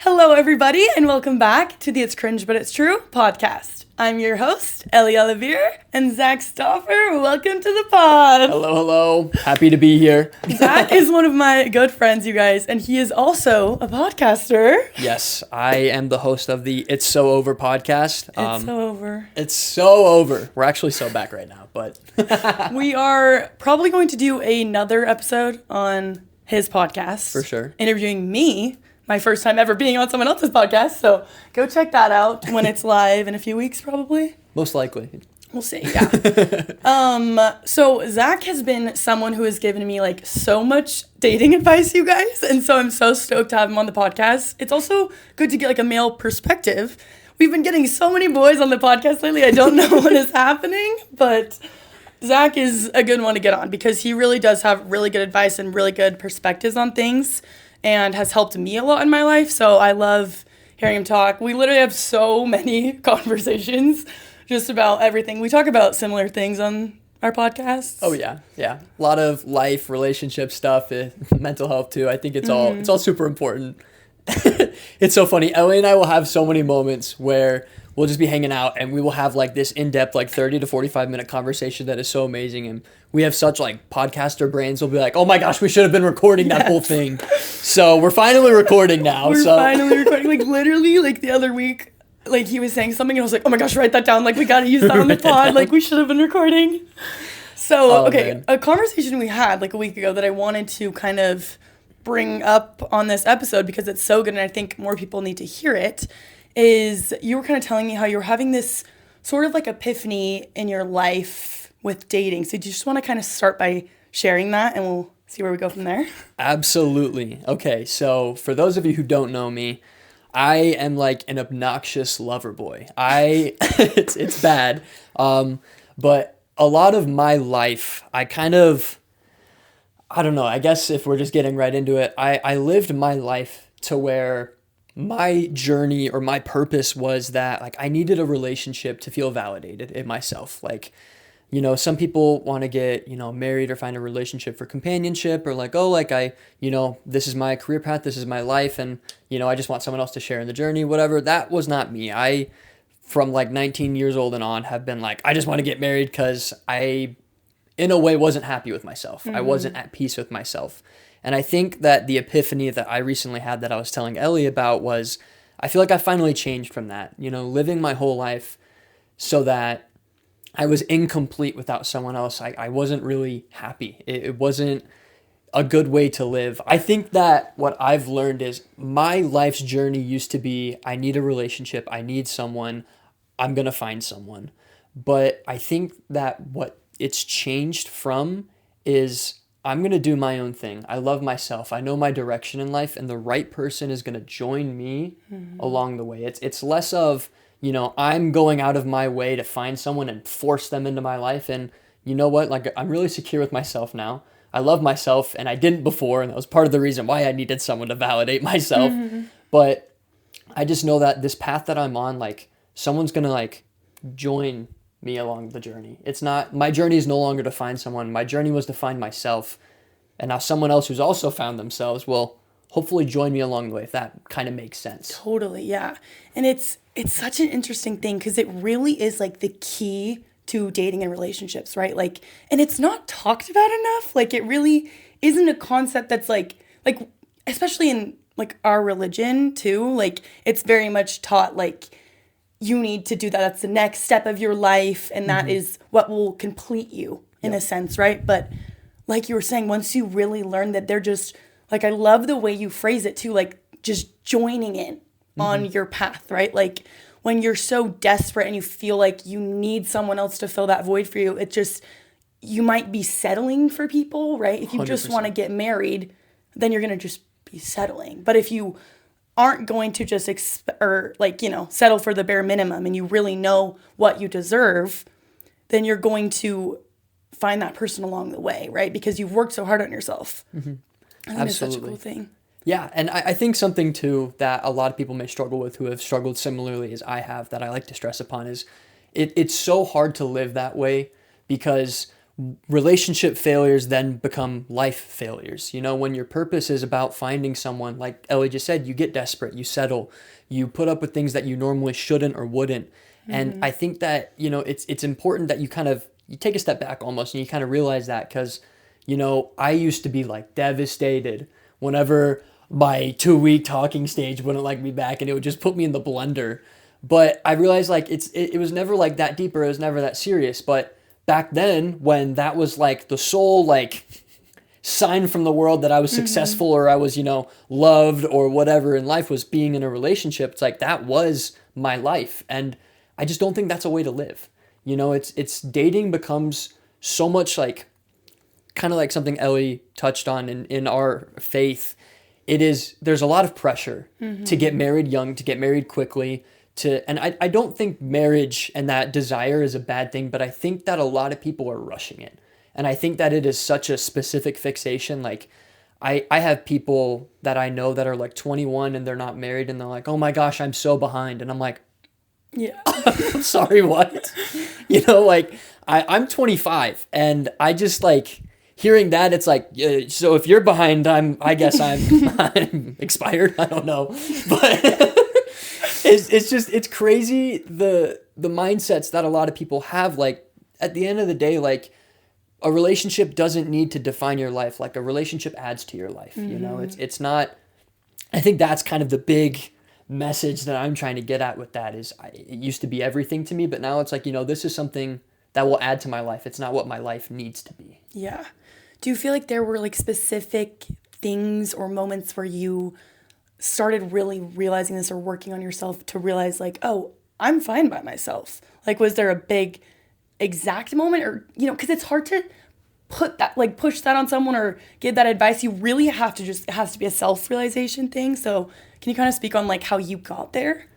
Hello, everybody, and welcome back to the It's Cringe But It's True podcast. I'm your host, Ellie Olivier, and Zach Stauffer. Welcome to the pod. Hello. Happy to be here. Zach is one of my good friends, you guys, and he is also a podcaster. Yes, I am the host of the It's So Over podcast. It's so over. It's so over. We're actually so back right now, but We are probably going to do another episode on his podcast. For sure. Interviewing me. My first time ever being on someone else's podcast, so go check that out when it's live in a few weeks, probably. most likely. We'll see, yeah. So Zach has been someone who has given me like so much dating advice, you guys, and so I'm so stoked to have him on the podcast. It's also good to get like a male perspective. We've been getting so many boys on the podcast lately. I don't know what is happening, but Zach is a good one to get on because he really does have really good advice and really good perspectives on things, and has helped me a lot in my life. So I love hearing him talk. We literally have so many conversations just about everything. We talk about similar things on our podcasts. Oh yeah. A lot of life, relationship stuff, mental health too. I think it's all super important. It's so funny. Ellie and I will have so many moments where we'll just be hanging out and we will have like this in-depth like 30 to 45 minute conversation that is so amazing, and we have such like podcaster brains. We'll be like, oh my gosh, we should have been recording that whole thing. So we're finally recording now. We're finally recording. Like literally like the other week, like he was saying something and I was like, oh my gosh, write that down. Like we got to use that on the pod. Like we should have been recording. So, okay, man. A conversation we had like a week ago that I wanted to kind of bring up on this episode because it's so good and I think more people need to hear it, is you were kind of telling me how you were having this sort of like epiphany in your life with dating. So do you just want to kind of start by sharing that and we'll see where we go from there? Absolutely. Okay, so for those of you who don't know me, I am like an obnoxious lover boy. It's bad. But a lot of my life, I don't know, I guess if we're just getting right into it, I lived my life to where my journey or my purpose was that like I needed a relationship to feel validated in myself. Like, you know, some people want to get, married or find a relationship for companionship, or like, oh, like this is my career path, this is my life, and, I just want someone else to share in the journey, whatever. That was not me. I, from like 19 years old and on, have been like, I just want to get married because I, in a way, wasn't happy with myself. I wasn't at peace with myself. And I think that the epiphany that I recently had that I was telling Ellie about was, I feel like I finally changed from that, living my whole life so that I was incomplete without someone else. I wasn't really happy. It wasn't a good way to live. I think that what I've learned is my life's journey used to be, I need a relationship, I need someone, I'm going to find someone. But I think that what it's changed from is I'm going to do my own thing. I love myself. I know my direction in life, and the right person is going to join me along the way. It's less of, I'm going out of my way to find someone and force them into my life. And you know what? Like, I'm really secure with myself now. I love myself, and I didn't before, and that was part of the reason why I needed someone to validate myself. But I just know that this path that I'm on, like, someone's going to, like, join me along the journey. It's not, my journey is no longer to find someone. My journey was to find myself. And now someone else who's also found themselves will hopefully join me along the way, if that kind of makes sense. Totally, yeah. And it's such an interesting thing because it really is like the key to dating and relationships, right? Like, and it's not talked about enough. Like, it really isn't a concept that's like especially in like our religion too, like it's very much taught like you need to do that. That's the next step of your life. And that is what will complete you in a sense, right? But like you were saying, once you really learn that they're just, like, I love the way you phrase it too, like just joining in on your path, right? Like when you're so desperate and you feel like you need someone else to fill that void for you, it just, you might be settling for people, right? If you just want to get married, then you're going to just be settling. But if you aren't going to just settle for the bare minimum and you really know what you deserve, then you're going to find that person along the way, right? Because you've worked so hard on yourself. I think it's such a cool thing. Yeah, and I think something too that a lot of people may struggle with who have struggled similarly as I have, that I like to stress upon, is it's so hard to live that way because relationship failures then become life failures. You know, when your purpose is about finding someone, like Ellie just said, you get desperate, you settle, you put up with things that you normally shouldn't or wouldn't. And I think that, you know, it's important that you take a step back almost and you kind of realize that, because, you know, I used to be like devastated whenever my 2-week talking stage wouldn't like me back, and it would just put me in the blender. But I realized like it was never like that deep, or it was never that serious. But back then, when that was like the sole like sign from the world that I was successful, or I was, you know, loved or whatever in life, was being in a relationship, it's like that was my life. And I just don't think that's a way to live. You know, it's dating becomes so much like, kind of like something Ellie touched on in our faith. There's a lot of pressure to get married young, to get married quickly, and I don't think marriage and that desire is a bad thing, but I think that a lot of people are rushing it. And I think that it is such a specific fixation. Like I have people that I know that are like 21 and they're not married, and they're like, oh my gosh, I'm so behind. And I'm like, Yeah. I'm sorry, what? You know, like I'm 25, and I just like hearing that, it's like, so if you're behind, I guess I'm expired. I don't know, but it's crazy the mindsets that a lot of people have. Like at the end of the day, like a relationship doesn't need to define your life. Like a relationship adds to your life. You know, it's not. I think that's kind of the big message that I'm trying to get at with that is it used to be everything to me, but now it's like, you know, this is something that will add to my life. It's not what my life needs to be. Yeah. Do you feel like there were like specific things or moments where you started really realizing this or working on yourself to realize like, oh, I'm fine by myself? Like, was there a big exact moment, or, you know, because it's hard to put that, like push that on someone or give that advice. You really have to it has to be a self-realization thing. So can you kind of speak on like how you got there?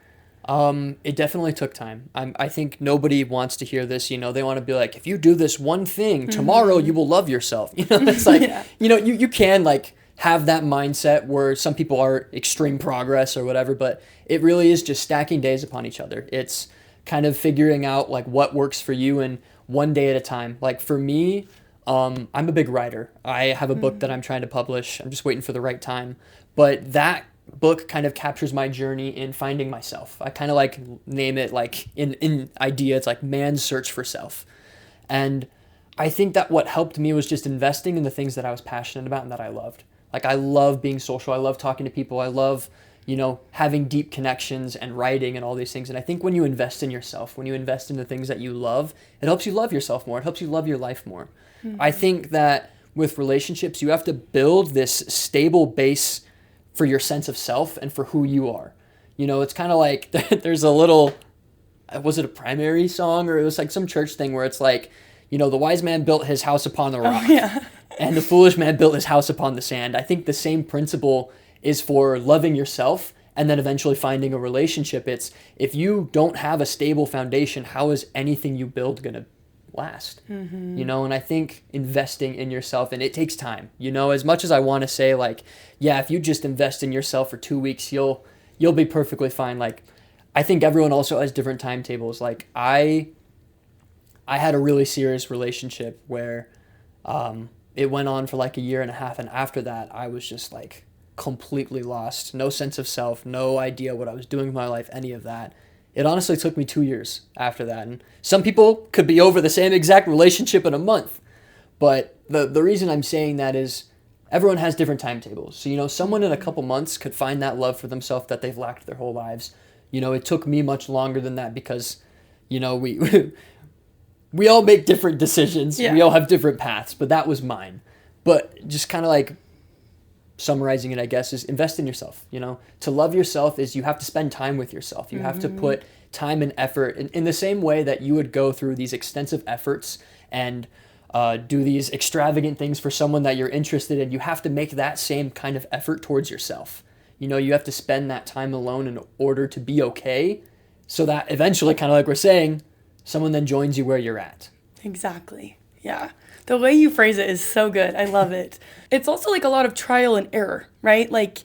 It definitely took time. I think nobody wants to hear this. You know, they want to be like, if you do this one thing tomorrow, you will love yourself. You know, it's like, Yeah. you know, you can like have that mindset where some people are extreme progress or whatever, but it really is just stacking days upon each other. It's kind of figuring out like what works for you, and one day at a time. Like for me, I'm a big writer. I have a book that I'm trying to publish. I'm just waiting for the right time. But that book kind of captures my journey in finding myself. I kind of like name it like in idea, it's like man's search for self. And I think that what helped me was just investing in the things that I was passionate about and that I loved. Like I love being social. I love talking to people. I love, you know, having deep connections and writing and all these things. And I think when you invest in yourself, when you invest in the things that you love, it helps you love yourself more. It helps you love your life more. I think that with relationships, you have to build this stable base for your sense of self and for who you are. You know, it's kind of like there's a little, was it a Primary song, or it was like some church thing where it's like, you know, the wise man built his house upon the rock, and the foolish man built his house upon the sand. I think the same principle is for loving yourself and then eventually finding a relationship. It's if you don't have a stable foundation, how is anything you build going to last? You know, and I think investing in yourself, and it takes time, you know, as much as I want to say like, yeah, if you just invest in yourself for 2 weeks, you'll be perfectly fine. Like, I think everyone also has different timetables. Like I had a really serious relationship where, it went on for like a year and a half. And after that, I was just like completely lost, no sense of self, no idea what I was doing with my life, any of that. It honestly took me 2 years after that. And some people could be over the same exact relationship in a month. But the reason I'm saying that is everyone has different timetables. So, you know, someone in a couple months could find that love for themselves that they've lacked their whole lives. You know, it took me much longer than that because, you know, we all make different decisions. Yeah. We all have different paths, but that was mine. But just kind of like summarizing it, I guess, is invest in yourself. You know, to love yourself is you have to spend time with yourself. You have to put time and effort in the same way that you would go through these extensive efforts and do these extravagant things for someone that you're interested in. You have to make that same kind of effort towards yourself. You know, you have to spend that time alone in order to be okay, so that eventually, kind of like we're saying, someone then joins you where you're at. Exactly. Yeah. The way you phrase it is so good. I love it. It's also like a lot of trial and error, right? Like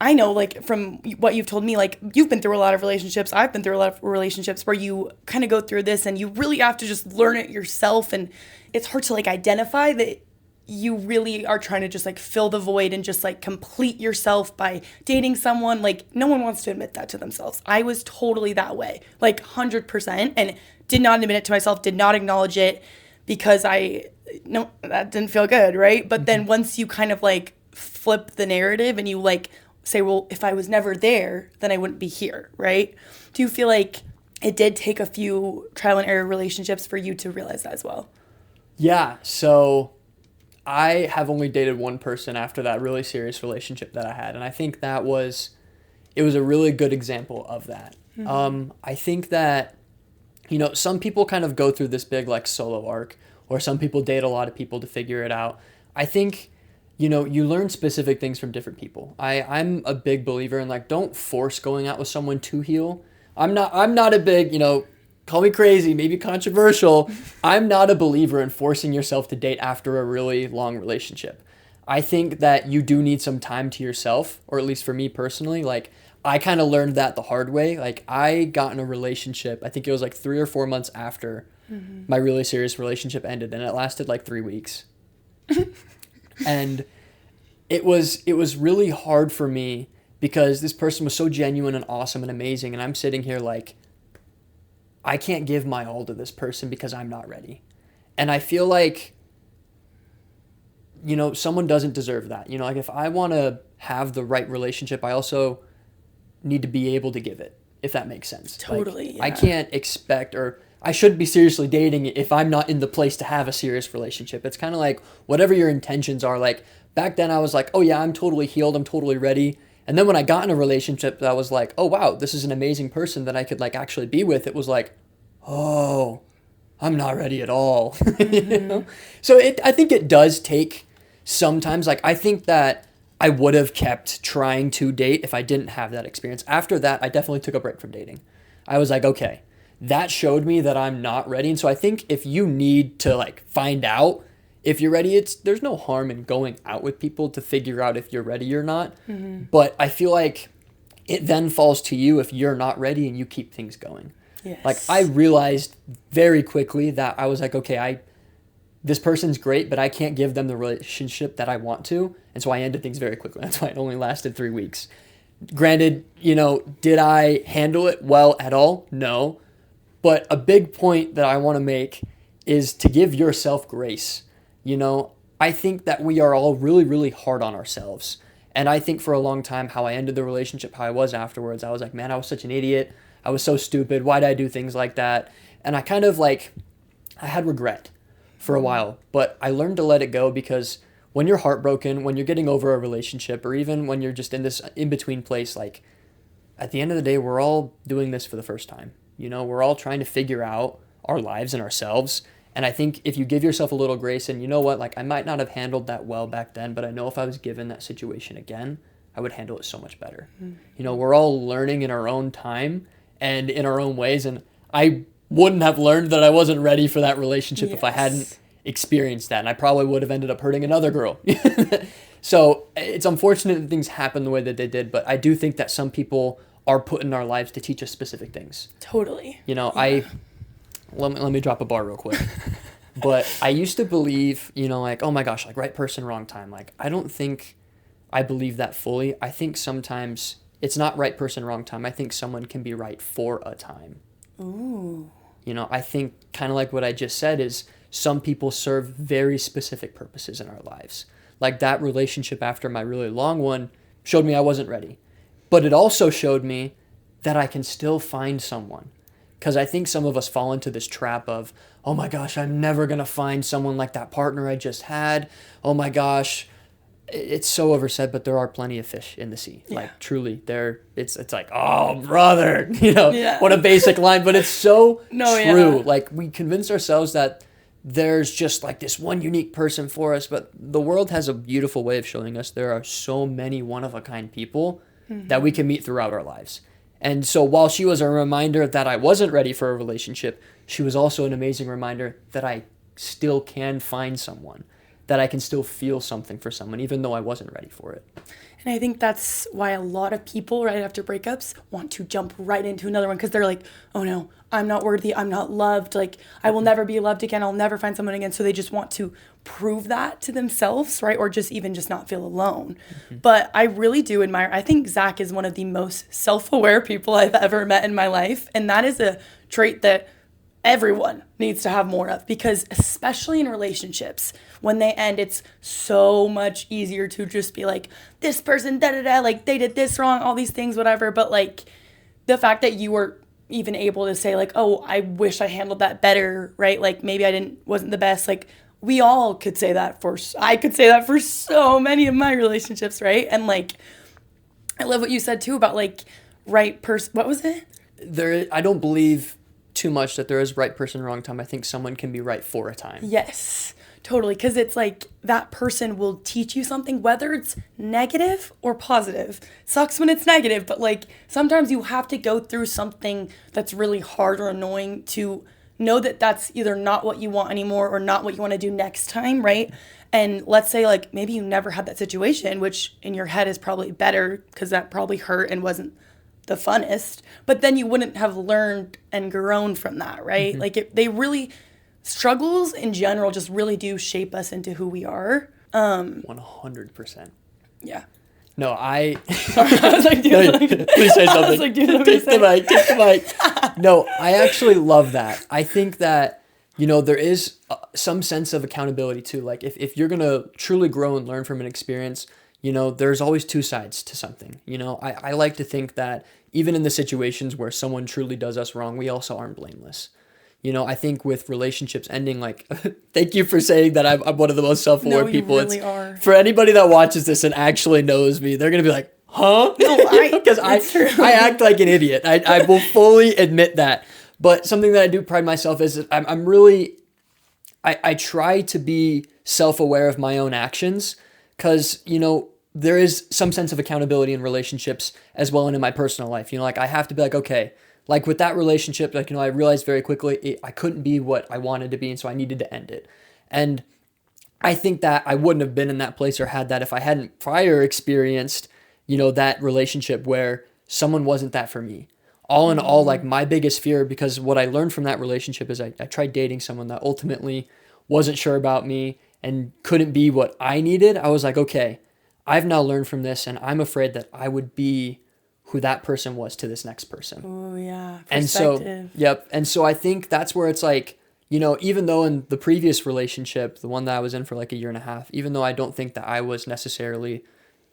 I know, like, from what you've told me, like, you've been through a lot of relationships. I've been through a lot of relationships where you kind of go through this and you really have to just learn it yourself. And it's hard to, like, identify that you really are trying to just, like, fill the void and just, like, complete yourself by dating someone. Like, no one wants to admit that to themselves. I was totally that way, like, 100%, and did not admit it to myself, did not acknowledge it because no, that didn't feel good, right? But then once you kind of, like, flip the narrative and you, like, say, well, if I was never there, then I wouldn't be here, right? Do you feel like it did take a few trial and error relationships for you to realize that as well? Yeah, so I have only dated one person after that really serious relationship that I had, and I think it was a really good example of that. I think that, some people kind of go through this big, like, solo arc, or some people date a lot of people to figure it out. I think, you learn specific things from different people. I'm a big believer in, like, don't force going out with someone to heal. I'm not a big, call me crazy, maybe controversial. I'm not a believer in forcing yourself to date after a really long relationship. I think that you do need some time to yourself, or at least for me personally, like, I kind of learned that the hard way. Like, I got in a relationship, I think it was like 3 or 4 months after my really serious relationship ended, and it lasted like 3 weeks. And it was really hard for me because this person was so genuine and awesome and amazing, and I'm sitting here like, I can't give my all to this person because I'm not ready. And I feel like, someone doesn't deserve that. Like, if I want to have the right relationship, I also need to be able to give it, if that makes sense. Totally, like, yeah. I can't expect, or I shouldn't be seriously dating if I'm not in the place to have a serious relationship. It's kind of like whatever your intentions are. Like, back then I was like, oh yeah, I'm totally healed, I'm totally ready. And then when I got in a relationship that was like, oh wow, this is an amazing person that I could, like, actually be with, it was like, oh, I'm not ready at all. So I think it does take sometimes, like, I think that I would have kept trying to date if I didn't have that experience. After that, I definitely took a break from dating. I was like, okay, that showed me that I'm not ready. And so I think if you need to, like, find out if you're ready, there's no harm in going out with people to figure out if you're ready or not. But I feel like it then falls to you if you're not ready and you keep things going. Yes. Like, I realized very quickly that I was like, okay, this person's great, but I can't give them the relationship that I want to. And so I ended things very quickly. That's why it only lasted 3 weeks. Granted, did I handle it well at all? No. But a big point that I want to make is to give yourself grace. I think that we are all really, really hard on ourselves. And I think for a long time, how I ended the relationship, how I was afterwards, I was like, man, I was such an idiot. I was so stupid. Why did I do things like that? And I kind of, like, I had regret for a while, but I learned to let it go, because when you're heartbroken, when you're getting over a relationship, or even when you're just in this in-between place, like, at the end of the day, we're all doing this for the first time. We're all trying to figure out our lives and ourselves. And I think if you give yourself a little grace, and like, I might not have handled that well back then, but I know if I was given that situation again, I would handle it so much better. We're all learning in our own time and in our own ways. And I wouldn't have learned that I wasn't ready for that relationship if I hadn't experienced that. And I probably would have ended up hurting another girl. So it's unfortunate that things happen the way that they did, but I do think that some people are put in our lives to teach us specific things. Totally. Let me drop a bar real quick. But I used to believe, like, oh my gosh, like, right person, wrong time. Like, I don't think I believe that fully. I think sometimes it's not right person, wrong time. I think someone can be right for a time. Ooh. I think kind of like what I just said is some people serve very specific purposes in our lives. Like, that relationship after my really long one showed me I wasn't ready. But it also showed me that I can still find someone. Because I think some of us fall into this trap of, oh my gosh, I'm never going to find someone like that partner I just had. Oh my gosh. It's so oversaid, but there are plenty of fish in the sea. Yeah. Like, truly, it's like, oh, brother, what a basic line, but it's so true. Yeah. Like, we convince ourselves that there's just, like, this one unique person for us, but the world has a beautiful way of showing us there are so many one-of-a-kind people that we can meet throughout our lives. And so while she was a reminder that I wasn't ready for a relationship, she was also an amazing reminder that I still can find someone, that I can still feel something for someone, even though I wasn't ready for it. And I think that's why a lot of people right after breakups want to jump right into another one because they're like, oh no, I'm not worthy. I'm not loved. Like, I will never be loved again. I'll never find someone again. So they just want to prove that to themselves, right? Or just even just not feel alone. But I really do admire, I think Zach is one of the most self aware people I've ever met in my life. And that is a trait that everyone needs to have more of because especially in relationships when they end it's so much easier to just be like this person da da da like they did this wrong all these things whatever but like the fact that you were even able to say like oh I wish I handled that better right like maybe I didn't wasn't the best like we all could say that for I could say that for so many of my relationships right and like I love what you said too about like right person what was it I don't believe too much that there is right person, wrong time. I think someone can be right for a time. Yes, totally. Because it's like that person will teach you something, whether it's negative or positive. Sucks when it's negative, but like sometimes you have to go through something that's really hard or annoying to know that that's either not what you want anymore or not what you want to do next time, right? And let's say like maybe you never had that situation, which in your head is probably better because that probably hurt and wasn't the funnest, but then you wouldn't have learned and grown from that, right? Like they really struggles in general just really do shape us into who we are. 100%. Yeah. No, I was like, dude, please say something. I was like, dude, take the mic. No, I actually love that. I think that, you know, there is some sense of accountability too. Like if you're going to truly grow and learn from an experience, you know, there's always two sides to something. You know, I like to think that even in the situations where someone truly does us wrong, we also aren't blameless. You know, I think with relationships ending, like, thank you for saying that I'm one of the most self-aware people. You really are. For anybody that watches this and actually knows me, they're going to be like, huh? No, because I act like an idiot. I will fully admit that. But something that I do pride myself is I'm really, I try to be self-aware of my own actions because, you know, there is some sense of accountability in relationships as well and in my personal life. You know, like I have to be like, okay, like with that relationship, like, you know, I realized very quickly I couldn't be what I wanted to be. And so I needed to end it. And I think that I wouldn't have been in that place or had that if I hadn't prior experienced, you know, that relationship where someone wasn't that for me. All in all, like my biggest fear, because what I learned from that relationship is I tried dating someone that ultimately wasn't sure about me and couldn't be what I needed. I was like, okay, I've now learned from this and I'm afraid that I would be who that person was to this next person. Oh yeah. And so, yep. And so I think that's where it's like, you know, even though in the previous relationship, the one that I was in for like a year and a half, even though I don't think that I was necessarily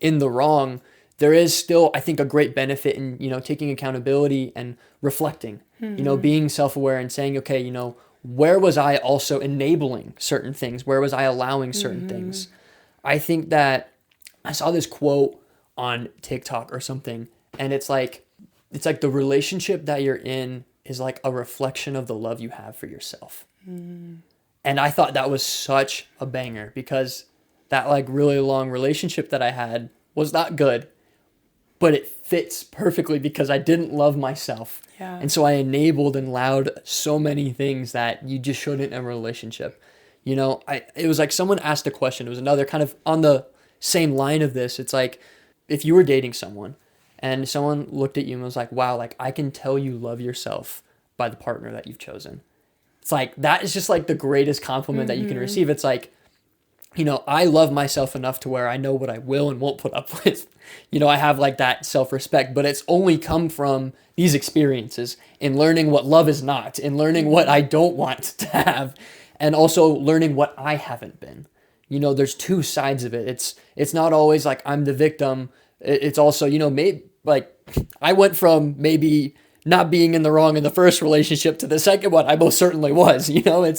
in the wrong, there is still, I think, a great benefit in, you know, taking accountability and reflecting, you know, being self-aware and saying, okay, you know, where was I also enabling certain things? Where was I allowing certain things? I think that I saw this quote on TikTok or something, and it's like the relationship that you're in is like a reflection of the love you have for yourself. And I thought that was such a banger because that like really long relationship that I had was not good, but it fits perfectly because I didn't love myself. Yeah. And so I enabled and allowed so many things that you just shouldn't in a relationship. You know, it was like someone asked a question. It was another kind of on the same line of this. It's like if you were dating someone and someone looked at you and was like, wow, like I can tell you love yourself by the partner that you've chosen. It's like, that is just like the greatest compliment that you can receive. It's like, you know, I love myself enough to where I know what I will and won't put up with. You know, I have like that self-respect, but it's only come from these experiences in learning what love is not, in learning what I don't want to have, and also learning what I haven't been. You know, there's two sides of it. It's not always like I'm the victim. It's also, you know, maybe like I went from maybe not being in the wrong in the first relationship to the second one. I most certainly was, you know,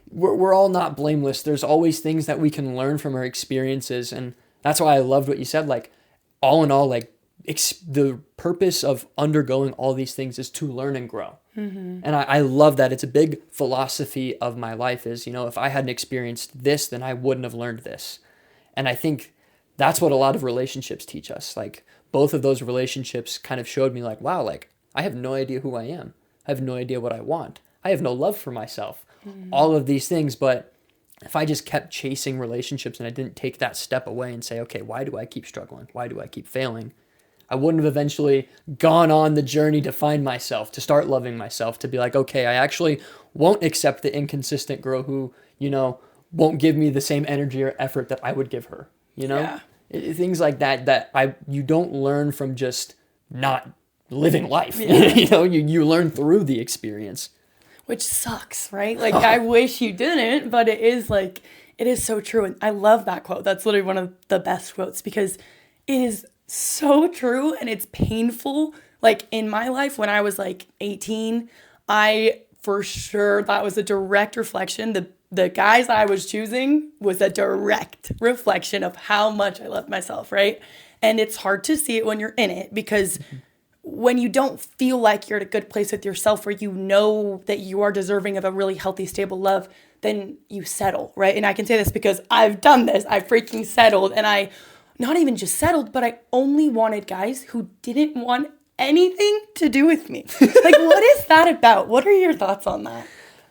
we're all not blameless. There's always things that we can learn from our experiences. And that's why I loved what you said. Like all in all, like the purpose of undergoing all these things is to learn and grow. And I love that. It's a big philosophy of my life is, you know, if I hadn't experienced this, then I wouldn't have learned this. And I think that's what a lot of relationships teach us. Like both of those relationships kind of showed me like, wow, like I have no idea who I am. I have no idea what I want. I have no love for myself. All of these things. But if I just kept chasing relationships and I didn't take that step away and say, okay, why do I keep struggling? Why do I keep failing? I wouldn't have eventually gone on the journey to find myself, to start loving myself, to be like, okay, I actually won't accept the inconsistent girl who, won't give me the same energy or effort that I would give her, Yeah. Things like that you don't learn from just not living life. Yeah. You learn through the experience. Which sucks, right? Like, I wish you didn't, but it is so true. And I love that quote. That's literally one of the best quotes because it is so true and it's painful. Like, in my life, when I was like 18, I for sure, that was a direct reflection. The guys I was choosing was a direct reflection of how much I loved myself, right? And it's hard to see it when you're in it because when you don't feel like you're at a good place with yourself where you know that you are deserving of a really healthy, stable love, then you settle, right? And I can say this because I've done this. I freaking settled. And I not even just settled, but I only wanted guys who didn't want anything to do with me. Like, what is that about? What are your thoughts on that?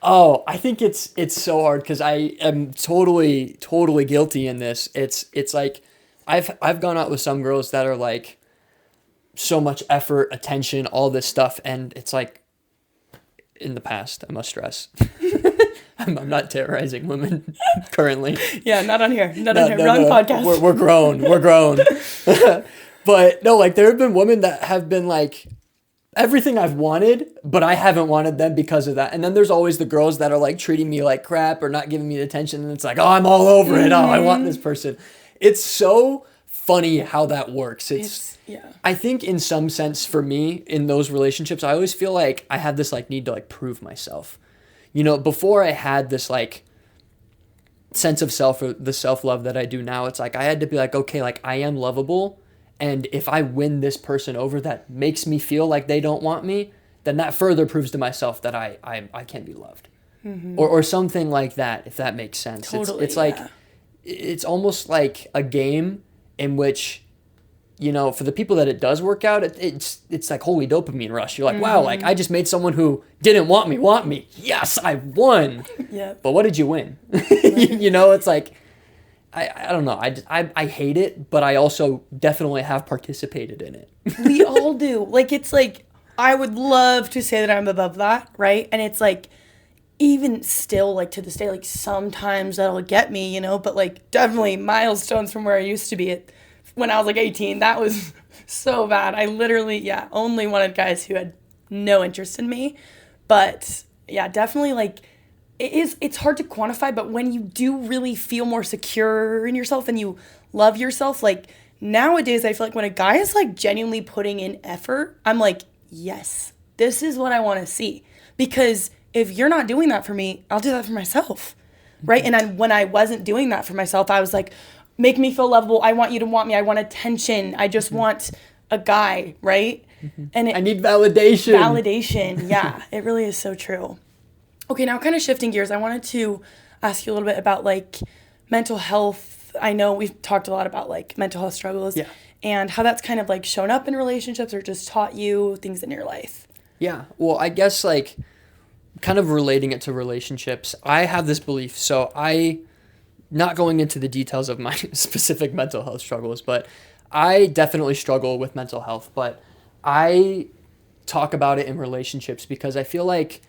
Oh, I think it's so hard because I am totally guilty in this. It's like I've gone out with some girls that are like so much effort, attention, all this stuff, and it's like in the past, I must stress. I'm not terrorizing women currently. Yeah, not on here. Not on here. Wrong podcast. We're grown. We're grown. But no, like there have been women that have been like everything I've wanted, but I haven't wanted them because of that. And then there's always the girls that are like treating me like crap or not giving me the attention. And it's like, oh, I'm all over it. Oh, I want this person. It's so funny how that works. Yeah. I think in some sense for me in those relationships, I always feel like I had this like need to like prove myself. Before I had this like sense of self or the self-love that I do now, it's like I had to be like, okay, like I am lovable. And if I win this person over that makes me feel like they don't want me, then that further proves to myself that I can be loved. Mm-hmm. Or something like that, if that makes sense. Totally, it's like, it's almost like a game in which, for the people that it does work out, it's like holy dopamine rush. You're like, wow, like I just made someone who didn't want me. Yes, I won. Yeah. But what did you win? It's like, I don't know. I hate it, but I also definitely have participated in it. We all do. Like, it's like, I would love to say that I'm above that, right? And it's like, even still, like to this day, like sometimes that'll get me, but like definitely milestones from where I used to be when I was like 18. That was so bad. I literally, only wanted guys who had no interest in me. But yeah, definitely like, it's hard to quantify, but when you do really feel more secure in yourself and you love yourself, like nowadays I feel like when a guy is like genuinely putting in effort, I'm like, yes, this is what I want to see. Because if you're not doing that for me, I'll do that for myself, right? And when I wasn't doing that for myself, I was like, make me feel lovable. I want you to want me. I want attention. I just want a guy, right? And I need validation. Validation, yeah. It really is so true. Okay, now kind of shifting gears, I wanted to ask you a little bit about like mental health. I know we've talked a lot about like mental health struggles and how that's kind of like shown up in relationships or just taught you things in your life. Yeah, well, I guess like kind of relating it to relationships, I have this belief. So not going into the details of my specific mental health struggles, but I definitely struggle with mental health, but I talk about it in relationships because I feel like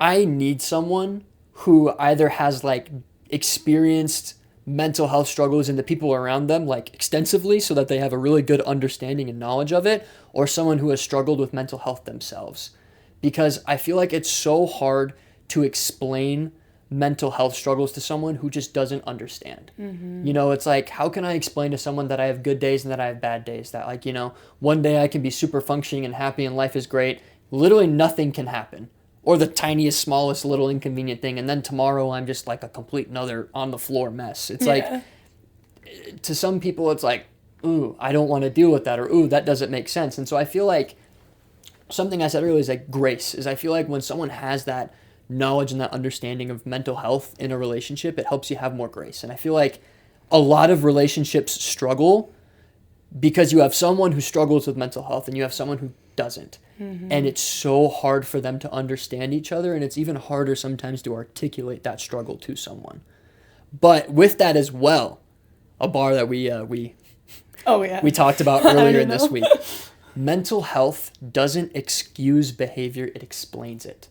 I need someone who either has like experienced mental health struggles and the people around them like extensively so that they have a really good understanding and knowledge of it, or someone who has struggled with mental health themselves. Because I feel like it's so hard to explain mental health struggles to someone who just doesn't understand. Mm-hmm. It's like, how can I explain to someone that I have good days and that I have bad days? That like, one day I can be super functioning and happy and life is great. Literally nothing can happen. Or the tiniest, smallest little inconvenient thing. And then tomorrow I'm just like a complete another on the floor mess. It's like, to some people it's like, ooh, I don't want to deal with that. Or, ooh, that doesn't make sense. And so I feel like something I said earlier is like grace. Is I feel like when someone has that knowledge and that understanding of mental health in a relationship, it helps you have more grace. And I feel like a lot of relationships struggle because you have someone who struggles with mental health and you have someone who doesn't. Mm-hmm. And it's so hard for them to understand each other, and it's even harder sometimes to articulate that struggle to someone. But with that as well, a bar that we Oh yeah. we talked about I earlier don't in this know. week. Mental health doesn't excuse behavior, it explains it.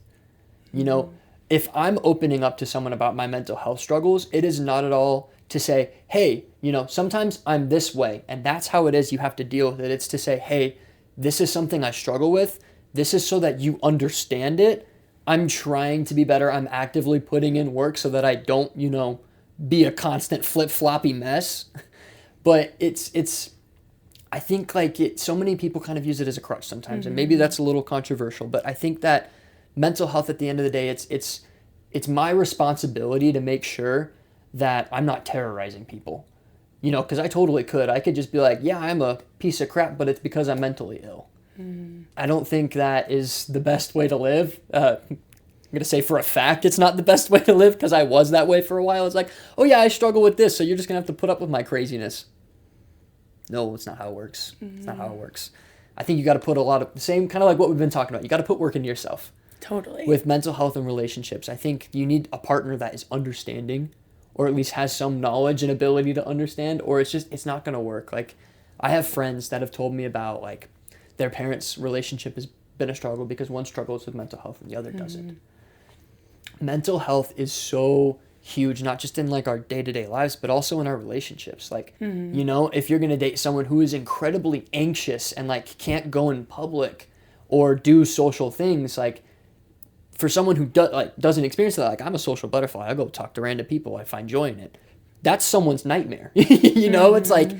You know, if I'm opening up to someone about my mental health struggles, it is not at all to say, hey, you know, sometimes I'm this way and that's how it is. You have to deal with it. It's to say, hey, this is something I struggle with. This is so that you understand it. I'm trying to be better. I'm actively putting in work so that I don't, you know, be a constant flip-floppy mess. But it's I think like so many people kind of use it as a crutch sometimes, and maybe that's a little controversial, but I think that mental health at the end of the day, it's my responsibility to make sure that I'm not terrorizing people. You know, because I totally could. I could just be like, yeah, I'm a piece of crap, but it's because I'm mentally ill. I don't think that is the best way to live. I'm going to say for a fact it's not the best way to live because I was that way for a while. It's like, oh yeah, I struggle with this, so you're just going to have to put up with my craziness. No, it's not how it works. It's not how it works. I think you got to put a lot of, same kind of like what we've been talking about. You got to put work into yourself. Totally. With mental health and relationships, I think you need a partner that is understanding, or at least has some knowledge and ability to understand, or it's not going to work. Like, I have friends that have told me about like their parents' relationship has been a struggle because one struggles with mental health and the other doesn't. Mental health is so huge, not just in like our day-to-day lives, but also in our relationships. Like, you know, if you're going to date someone who is incredibly anxious and like can't go in public or do social things, like for someone who doesn't experience that, like I'm a social butterfly, I go talk to random people, I find joy in it. That's someone's nightmare. You know, it's like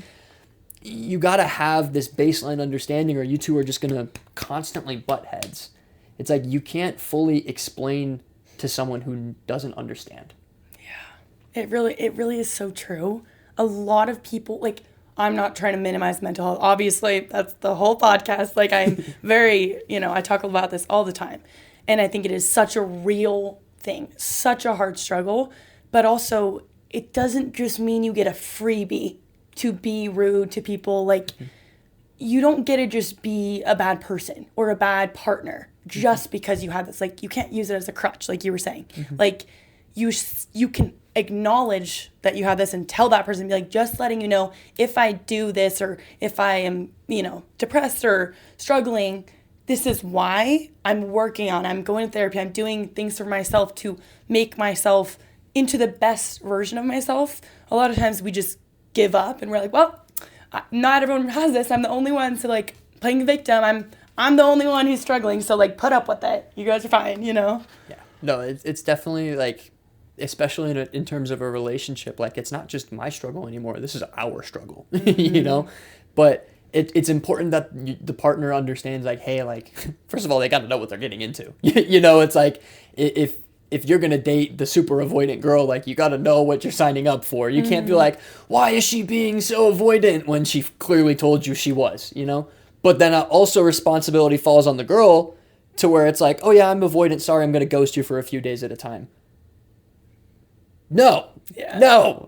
you got to have this baseline understanding or you two are just going to constantly butt heads. It's like you can't fully explain to someone who doesn't understand. It really is so true. A lot of people, like, I'm not trying to minimize mental health. Obviously, that's the whole podcast. Like, I'm very, you know, I talk about this all the time. And I think it is such a real thing, such a hard struggle. But also, it doesn't just mean you get a freebie to be rude to people. Like, you don't get to just be a bad person or a bad partner just because you have this. Like, you can't use it as a crutch, like you were saying. Like, you can acknowledge that you have this and tell that person, be like, just letting you know, if I do this or if I am, you know, depressed or struggling, this is why I'm working on, I'm going to therapy, I'm doing things for myself to make myself into the best version of myself. A lot of times we just give up and we're like, well, not everyone has this. I'm the only one. So like playing victim, I'm the only one who's struggling. So like put up with it. You guys are fine, you know? Yeah. No, it's definitely like, especially in terms of a relationship, like it's not just my struggle anymore. This is our struggle, you know? But it's important that the partner understands like, hey, like, first of all, they got to know what they're getting into. You know, it's like if you're going to date the super avoidant girl, like you got to know what you're signing up for. You can't be like, why is she being so avoidant when she clearly told you she was, you know? But then also responsibility falls on the girl to where it's like, oh yeah, I'm avoidant. Sorry, I'm going to ghost you for a few days at a time. No, no.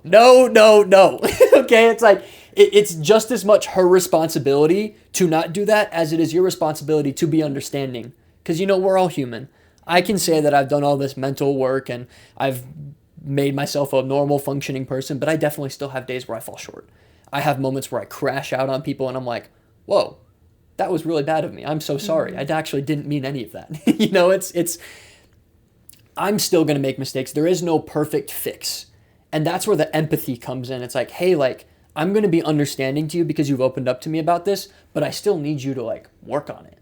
Okay, it's like, it's just as much her responsibility to not do that as it is your responsibility to be understanding. Because, you know, we're all human. I can say that I've done all this mental work and I've made myself a normal functioning person, but I definitely still have days where I fall short. I have moments where I crash out on people and I'm like, whoa, that was really bad of me. I'm so sorry. I actually didn't mean any of that. You know, it's I'm still going to make mistakes. There is no perfect fix. And that's where the empathy comes in. It's like, hey, like, I'm going to be understanding to you because you've opened up to me about this, but I still need you to like work on it.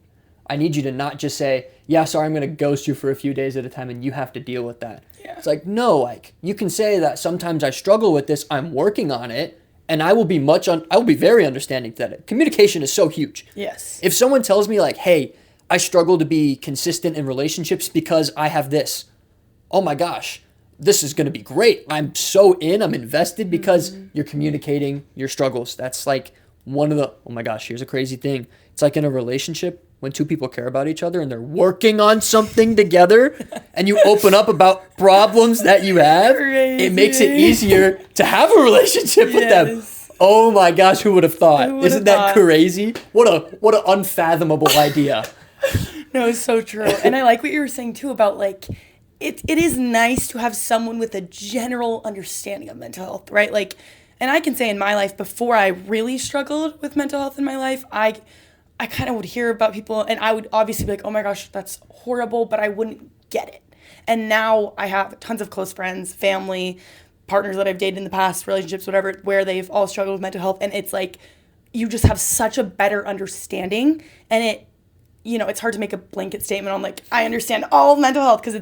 I need you to not just say, yeah, sorry, I'm going to ghost you for a few days at a time and you have to deal with that. Yeah. It's like, no, like you can say that sometimes I struggle with this. I'm working on it and I will be very understanding to that. Communication is so huge. Yes. If someone tells me like, hey, I struggle to be consistent in relationships because I have this. Oh my gosh, this is going to be great. I'm so I'm invested because you're communicating your struggles. That's like one of the, oh my gosh, here's a crazy thing. It's like in a relationship when two people care about each other and they're working on something together and you open up about problems that you have, it makes it easier to have a relationship with them. Oh my gosh, who would have thought? Isn't that crazy? What an unfathomable idea. No, it's so true. And I like what you were saying too about like, it is nice to have someone with a general understanding of mental health, right? Like, and I can say in my life, before I really struggled with mental health in my life, I kind of would hear about people and I would obviously be like, oh my gosh, that's horrible, but I wouldn't get it. And now I have tons of close friends, family, partners that I've dated in the past, relationships, whatever, where they've all struggled with mental health. And it's like, you just have such a better understanding. And it's hard to make a blanket statement on like, I understand all of mental health because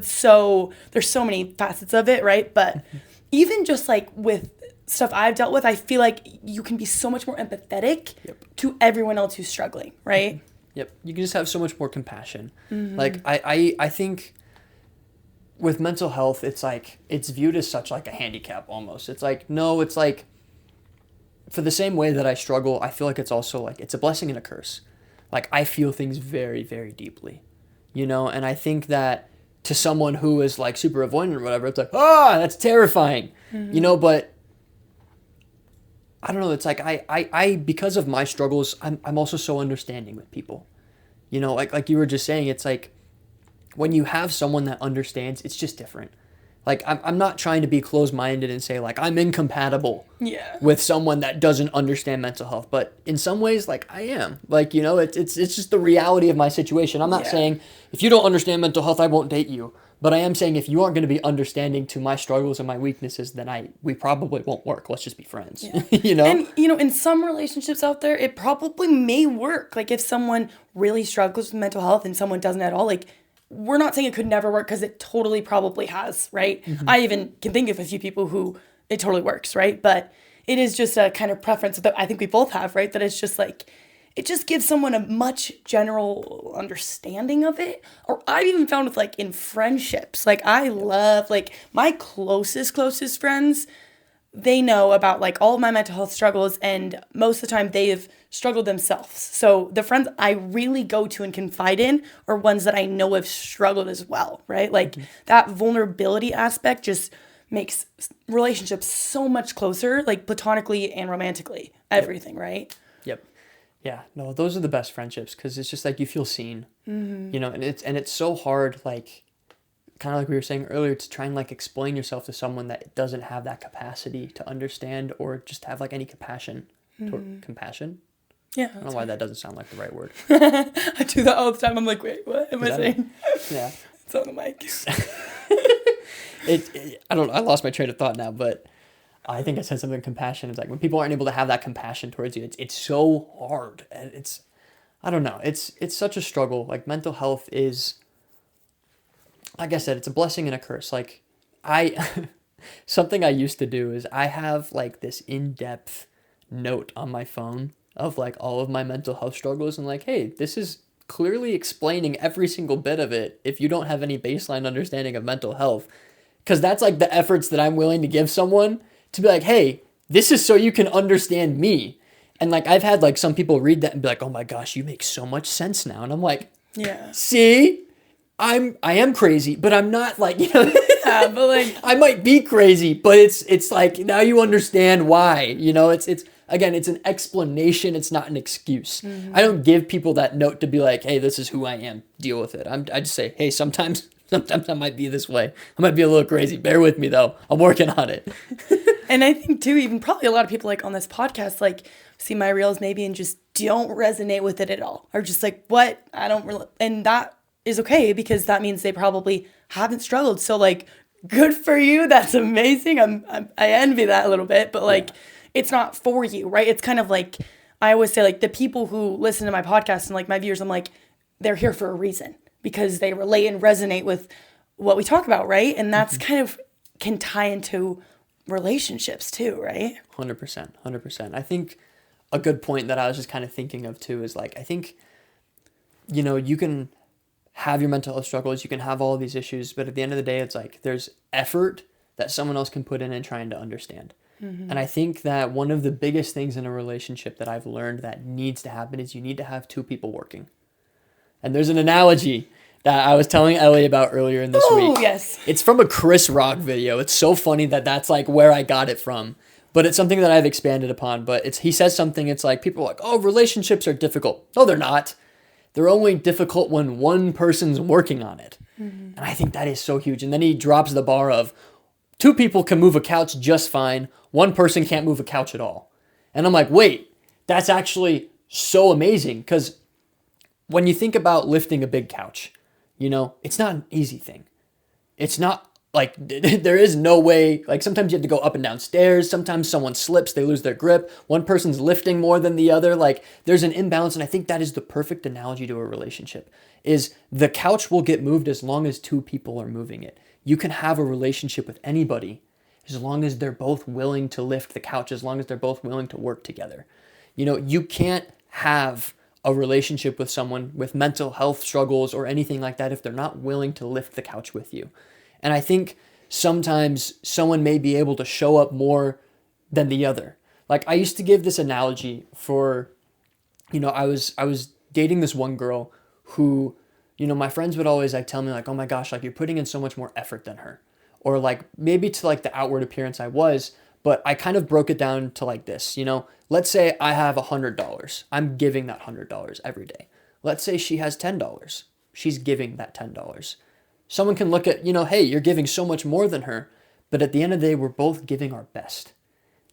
there's so many facets of it, right? But even just like with stuff I've dealt with, I feel like you can be so much more empathetic to everyone else who's struggling, right? Yep. You can just have so much more compassion. Like I think with mental health, it's like, it's viewed as such like a handicap almost. It's like, no, it's like, for the same way that I struggle, I feel like it's also like, it's a blessing and a curse. Like I feel things very, very deeply, and I think that to someone who is like super avoidant or whatever, it's like, that's terrifying, but I don't know. It's like, I because of my struggles, I'm also so understanding with people, like you were just saying, it's like when you have someone that understands, it's just different. Like, I'm not trying to be closed-minded and say, like, I'm incompatible with someone that doesn't understand mental health. But in some ways, like, I am. Like, it's just the reality of my situation. I'm not saying, if you don't understand mental health, I won't date you. But I am saying, if you aren't going to be understanding to my struggles and my weaknesses, then we probably won't work. Let's just be friends, And, in some relationships out there, it probably may work. Like, if someone really struggles with mental health and someone doesn't at all, like, we're not saying it could never work because it totally probably has, right? I even can think of a few people who it totally works, right? But it is just a kind of preference that I think we both have, right? That it's just like, it just gives someone a much general understanding of it. Or I've even found with like in friendships, like I love like my closest friends, they know about like all of my mental health struggles, and most of the time they have struggled themselves. So the friends I really go to and confide in are ones that I know have struggled as well, right? Like that vulnerability aspect just makes relationships so much closer, like platonically and romantically, everything, right? Yep. Yeah, no, those are the best friendships because it's just like you feel seen, and it's so hard, like kind of like we were saying earlier, to try and like explain yourself to someone that doesn't have that capacity to understand or just have like any compassion. Compassion? Yeah. I don't know why that doesn't sound like the right word. I do that all the time. I'm like, wait, what am I saying? Yeah. It's on the mic. I lost my train of thought now, but I think I said something compassion. It's like when people aren't able to have that compassion towards you, it's so hard. And I don't know. It's such a struggle. Like mental health is, like I said, it's a blessing and a curse. Like something I used to do is I have like this in-depth note on my phone of like all of my mental health struggles and like, hey, this is clearly explaining every single bit of it if you don't have any baseline understanding of mental health. Because that's like the efforts that I'm willing to give someone to be like, hey, this is so you can understand me. And like I've had like some people read that and be like, oh my gosh, you make so much sense now. And I'm like, see, I am crazy, but I'm not like, but like I might be crazy, but it's like now you understand why, it's again, it's an explanation. It's not an excuse. I don't give people that note to be like, hey, this is who I am. Deal with it. I just say, hey, sometimes I might be this way. I might be a little crazy. Bear with me though. I'm working on it. And I think too, even probably a lot of people like on this podcast, like see my reels maybe and just don't resonate with it at all. Or just like, what? I don't really, and that is okay because that means they probably haven't struggled. So like, good for you. That's amazing. I envy that a little bit, but like, it's not for you, right? It's kind of like, I always say like the people who listen to my podcast and like my viewers, I'm like, they're here for a reason because they relate and resonate with what we talk about, right? And that's kind of can tie into relationships too, right? 100%. I think a good point that I was just kind of thinking of too is like, I think, you can have your mental health struggles, you can have all of these issues, but at the end of the day, it's like there's effort that someone else can put in trying to understand. And I think that one of the biggest things in a relationship that I've learned that needs to happen is you need to have two people working. And there's an analogy that I was telling Ellie about earlier in this week. Oh, yes. It's from a Chris Rock video. It's so funny that that's like where I got it from. But it's something that I've expanded upon. But he says something, it's like people are like, oh, relationships are difficult. No, they're not. They're only difficult when one person's working on it. And I think that is so huge. And then he drops the bar of 2 people can move a couch just fine. 1 person can't move a couch at all. And I'm like, wait, that's actually so amazing. Because when you think about lifting a big couch, it's not an easy thing. It's not like there is no way, like sometimes you have to go up and down stairs. Sometimes someone slips, they lose their grip. One person's lifting more than the other. Like there's an imbalance. And I think that is the perfect analogy to a relationship is the couch will get moved as long as 2 people are moving it. You can have a relationship with anybody as long as they're both willing to lift the couch, as long as they're both willing to work together. You can't have a relationship with someone with mental health struggles or anything like that if they're not willing to lift the couch with you. And I think sometimes someone may be able to show up more than the other. Like I used to give this analogy for, I was dating this one girl who, my friends would always tell me like, oh my gosh, like you're putting in so much more effort than her. Or like maybe to like the outward appearance I was, but I kind of broke it down to like this, let's say I have $100. I'm giving that $100 every day. Let's say she has $10. She's giving that $10. Someone can look at, hey, you're giving so much more than her, but at the end of the day, we're both giving our best.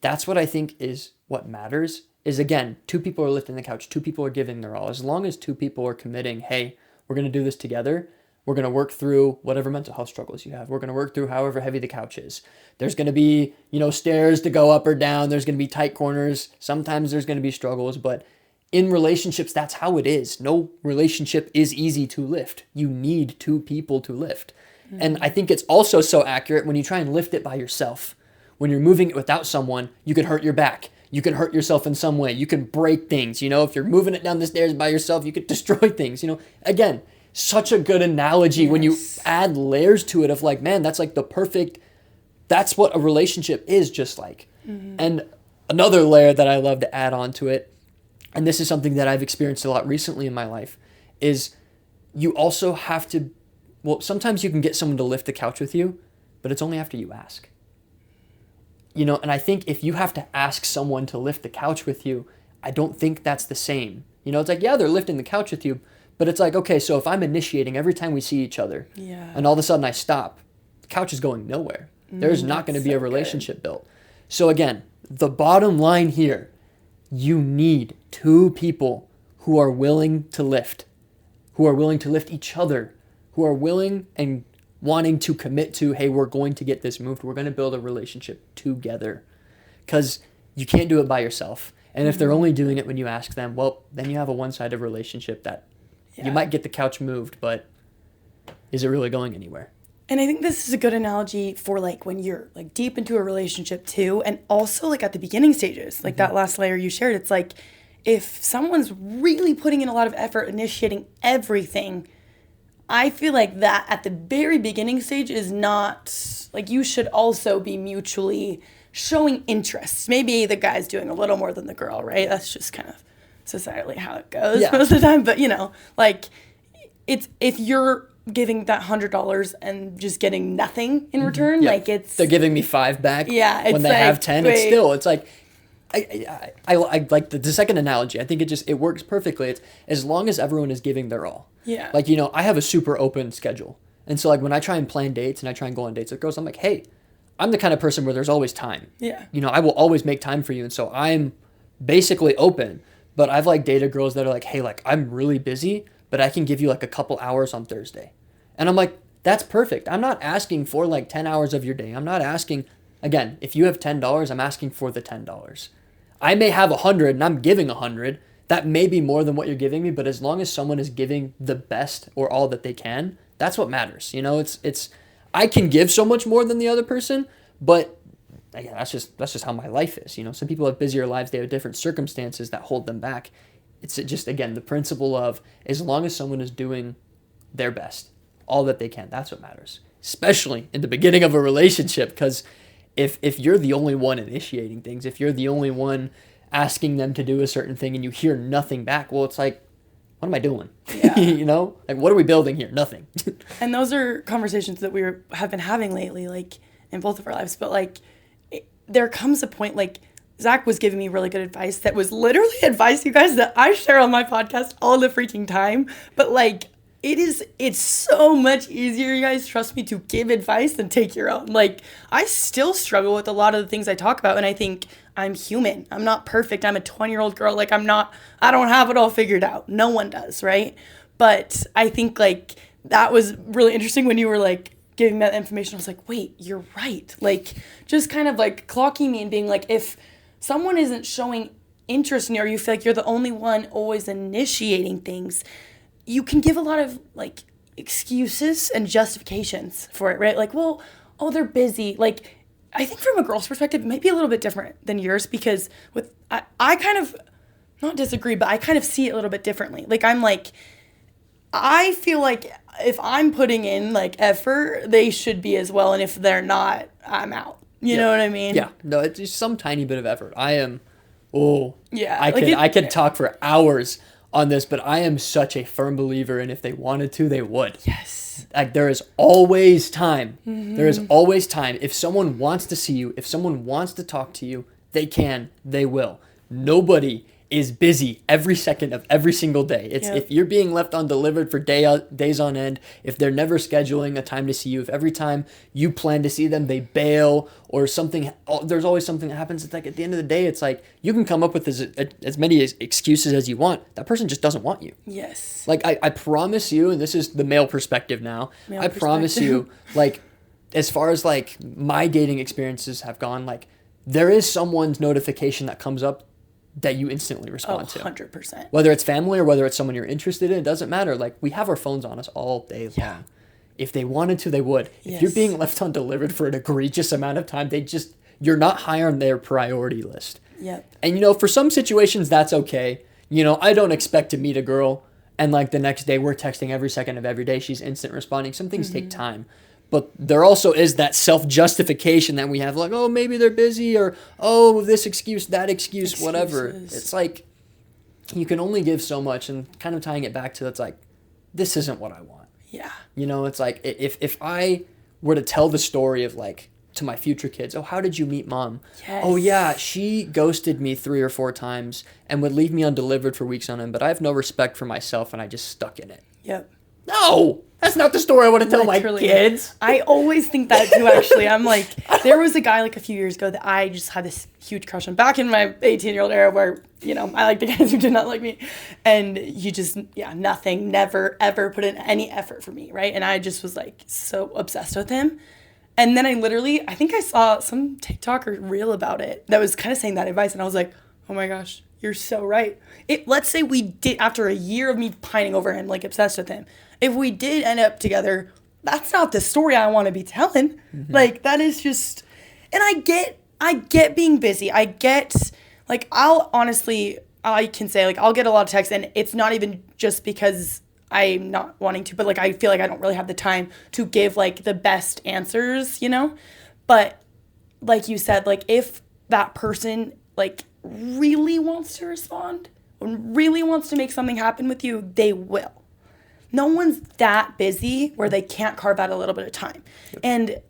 That's what I think is what matters is, again, 2 people are lifting the couch, 2 people are giving their all. As long as 2 people are committing, hey, we're going to do this together. We're going to work through whatever mental health struggles you have. We're going to work through however heavy the couch is. There's going to be, stairs to go up or down. There's going to be tight corners. Sometimes there's going to be struggles, but in relationships, that's how it is. No relationship is easy to lift. You need 2 people to lift. Mm-hmm. And I think it's also so accurate when you try and lift it by yourself. When you're moving it without someone, you can hurt your back. You can hurt yourself in some way. You can break things. If you're moving it down the stairs by yourself, you could destroy things. Again, such a good analogy when you add layers to it of like, man, that's like that's what a relationship is just like. Mm-hmm. And another layer that I love to add on to it, and this is something that I've experienced a lot recently in my life, is you also have to, sometimes you can get someone to lift the couch with you, but it's only after you ask. And I think if you have to ask someone to lift the couch with you, I don't think that's the same. It's like, yeah, they're lifting the couch with you, but it's like, okay, so if I'm initiating every time we see each other, and all of a sudden I stop, the couch is going nowhere. There's not going to be a relationship built. So again, the bottom line here, you need 2 people who are willing to lift each other, who are willing and wanting to commit to, hey, we're going to get this moved. We're going to build a relationship together, because you can't do it by yourself. And if they're only doing it when you ask them, well, then you have a one-sided relationship that you might get the couch moved, but is it really going anywhere? And I think this is a good analogy for like when you're like deep into a relationship too, and also like at the beginning stages, like that last layer you shared, it's like if someone's really putting in a lot of effort, initiating everything, I feel like that at the very beginning stage is not, like you should also be mutually showing interest. Maybe the guy's doing a little more than the girl, right? That's just kind of societally how it goes most of the time. But like it's, if you're giving that $100 and just getting nothing in return, like they're giving me 5 back. Yeah, when they like, have 10, it's like I like the second analogy. I think it works perfectly. It's as long as everyone is giving their all. Yeah. Like I have a super open schedule, and so like when I try and plan dates and I try and go on dates with girls, I'm like, hey, I'm the kind of person where there's always time. Yeah. I will always make time for you, and so I'm basically open. But I've like dated girls that are like, hey, like I'm really busy, but I can give you like a couple hours on Thursday. And I'm like, that's perfect. I'm not asking for like 10 hours of your day. I'm not asking, again, if you have $10, I'm asking for the $10. I may have 100 and I'm giving 100. That may be more than what you're giving me, but as long as someone is giving the best or all that they can, that's what matters. It's I can give so much more than the other person, but again, that's just how my life is. Some people have busier lives. They have different circumstances that hold them back. It's just, again, the principle of as long as someone is doing their best, all that they can, that's what matters, especially in the beginning of a relationship. Because if you're the only one initiating things, if you're the only one asking them to do a certain thing and you hear nothing back, well, it's like, what am I doing? Yeah. Like, what are we building here? Nothing. And those are conversations that have been having lately, like in both of our lives. But like, there comes a point, like Zach was giving me really good advice that was literally advice, you guys, that I share on my podcast all the freaking time. But like, it's so much easier, you guys, trust me, to give advice than take your own. Like, I still struggle with a lot of the things I talk about, and I think I'm human. I'm not perfect. I'm a 20-year-old girl. Like, I don't have it all figured out. No one does, right? But I think, like, that was really interesting when you were, like, giving that information. I was like, wait, you're right. Like, just kind of, like, clocking me and being like, if someone isn't showing interest in you, or you feel like you're the only one always initiating things, you can give a lot of, like, excuses and justifications for it, right? Like, well, oh, they're busy. Like, I think from a girl's perspective, it might be a little bit different than yours, because I kind of, not disagree, but I kind of see it a little bit differently. Like, I'm like, I feel like if I'm putting in, like, effort, they should be as well. And if they're not, I'm out. You know what I mean? Yeah. No, it's just some tiny bit of effort. Yeah. I could talk for hours on this, but I am such a firm believer in if they wanted to, they would. Yes. Like, there is always time. Mm-hmm. There is always time. If someone wants to see you, if someone wants to talk to you, they can, they will. Nobody is busy every second of every single day. It's If you're being left undelivered for days on end, if they're never scheduling a time to see you, if every time you plan to see them, they bail or something, there's always something that happens. It's like, at the end of the day, it's like, you can come up with as many excuses as you want. That person just doesn't want you. Yes. Like, I promise you, and this is the male perspective now, promise you, like, as far as, like, my dating experiences have gone, like, there is someone's notification that comes up that you instantly respond to. 100%. Whether it's family or whether it's someone you're interested in, it doesn't matter. Like, we have our phones on us all day long. Yeah. If they wanted to, they would. Yes. If you're being left undelivered for an egregious amount of time, you're not high on their priority list. Yep. And, for some situations, that's okay. I don't expect to meet a girl and, like, the next day we're texting every second of every day. She's instant responding. Some things take time. But there also is that self-justification that we have, like, oh, maybe they're busy, or, oh, this excuse, that excuse, whatever. It's like, you can only give so much, and kind of tying it back to, that's like, this isn't what I want. Yeah. It's like, if I were to tell the story of, like, to my future kids, oh, how did you meet mom? Yes. Oh, yeah, she ghosted me 3 or 4 times and would leave me undelivered for weeks on end, but I have no respect for myself, and I just stuck in it. Yep. No! That's not the story I want to tell my kids. I always think that too, actually. I'm like, there was a guy like a few years ago that I just had this huge crush on back in my 18-year-old era where, I like the guys who did not like me. And he just, nothing, never, ever put in any effort for me, right? And I just was like so obsessed with him. And then I think I saw some TikTok or reel about it that was kind of saying that advice. And I was like, oh my gosh, you're so right. Let's say we did, after a year of me pining over him, like obsessed with him, if we did end up together, that's not the story I want to be telling. Mm-hmm. Like, that is just, and I get being busy. I get, like, I can say, like, I'll get a lot of texts, and it's not even just because I'm not wanting to, but, like, I feel like I don't really have the time to give, like, the best answers, But, like you said, like, if that person, like, really wants to respond, really wants to make something happen with you, they will. No one's that busy where they can't carve out a little bit of time. Yep. And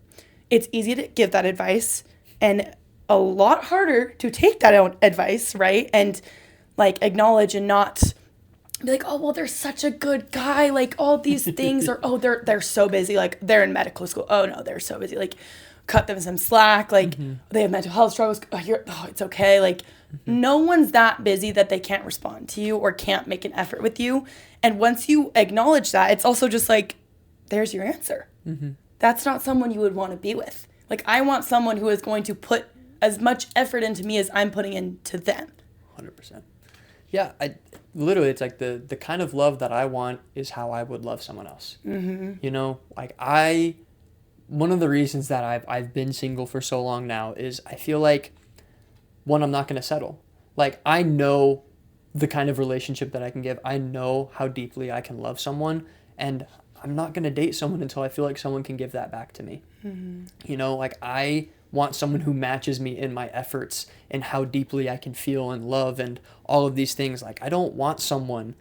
it's easy to give that advice and a lot harder to take that advice, right? And, like, acknowledge and not be like, oh, well, they're such a good guy, like, all these things, or, oh, they're so busy, like, they're in medical school. Oh, no, they're so busy. Like, cut them some slack. Like, they have mental health struggles. Oh, it's okay. Like, no one's that busy that they can't respond to you or can't make an effort with you. And once you acknowledge that, it's also just like, there's your answer. Mm-hmm. That's not someone you would want to be with. Like, I want someone who is going to put as much effort into me as I'm putting into them. 100%. Yeah, literally, it's like the kind of love that I want is how I would love someone else. Mm-hmm. One of the reasons that I've been single for so long now is I feel like, one, I'm not going to settle. Like, I know the kind of relationship that I can give. I know how deeply I can love someone, and I'm not going to date someone until I feel like someone can give that back to me. Mm-hmm. Like, I want someone who matches me in my efforts and how deeply I can feel and love and all of these things. Like, I don't want someone,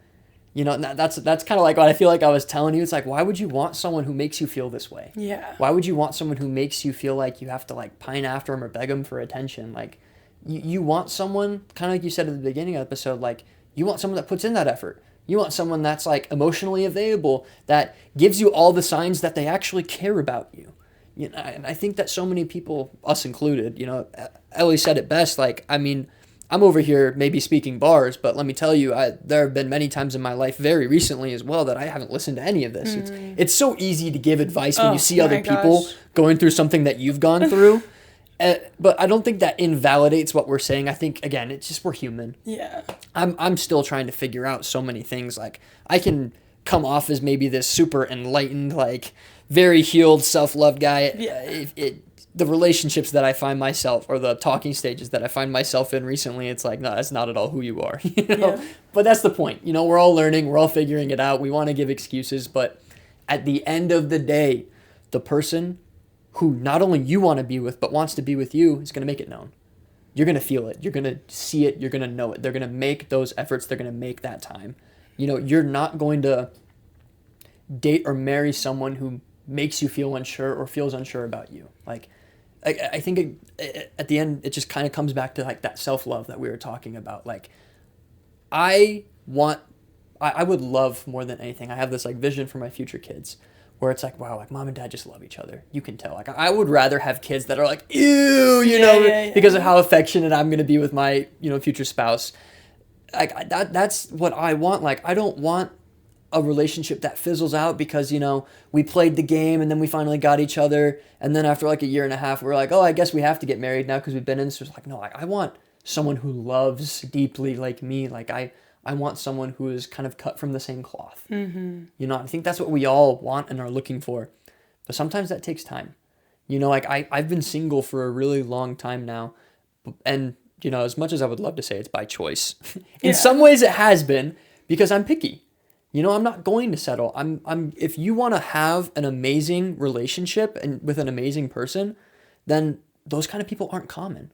that's kind of like what I feel like I was telling you. It's like, why would you want someone who makes you feel this way? Yeah. Why would you want someone who makes you feel like you have to, like, pine after them or beg them for attention? Like, you want someone, kind of like you said at the beginning of the episode, like, you want someone that puts in that effort. You want someone that's like emotionally available, that gives you all the signs that they actually care about you. You know, and I think that so many people, us included, you know, Ellie said it best. Like, I mean, I'm over here maybe speaking bars, but let me tell you, there have been many times in my life, very recently as well, that I haven't listened to any of this. It's so easy to give advice when you see other people going through something that you've gone through. But I don't think that invalidates what we're saying. I think, again, it's just we're human. Yeah. I'm still trying to figure out so many things. Like, I can come off as maybe this super enlightened, like, very healed, self-love guy. Yeah. The relationships that I find myself, or the talking stages that I find myself in recently, it's like, no, that's not at all who you are. You know? Yeah. But that's the point. You know, we're all learning. We're all figuring it out. We want to give excuses. But at the end of the day, the person who not only you want to be with, but wants to be with you is going to make it known. You're going to feel it. You're going to see it. You're going to know it. They're going to make those efforts. They're going to make that time. You know, you're not going to date or marry someone who makes you feel unsure or feels unsure about you. Like, I think at the end, it just kind of comes back to like that self-love that we were talking about. Like, I would love more than anything. I have this like vision for my future kids where it's like, wow, like mom and dad just love each other. You can tell. Like, I would rather have kids that are like, ew, you know, because of how affectionate I'm going to be with my, you know, future spouse. Like, that's what I want. Like, I don't want a relationship that fizzles out because, you know, we played the game and then we finally got each other. And then after like a year and a half, we're like, oh, I guess we have to get married now because we've been in this. It's like, no, like, I want someone who loves deeply like me. Like, I want someone who is kind of cut from the same cloth. Mm-hmm. You know, I think that's what we all want and are looking for. But sometimes that takes time. You know, like I've been single for a really long time now. And, you know, as much as I would love to say it's by choice, in some ways it has been because I'm picky. You know, I'm not going to settle. If you want to have an amazing relationship and with an amazing person, then those kind of people aren't common.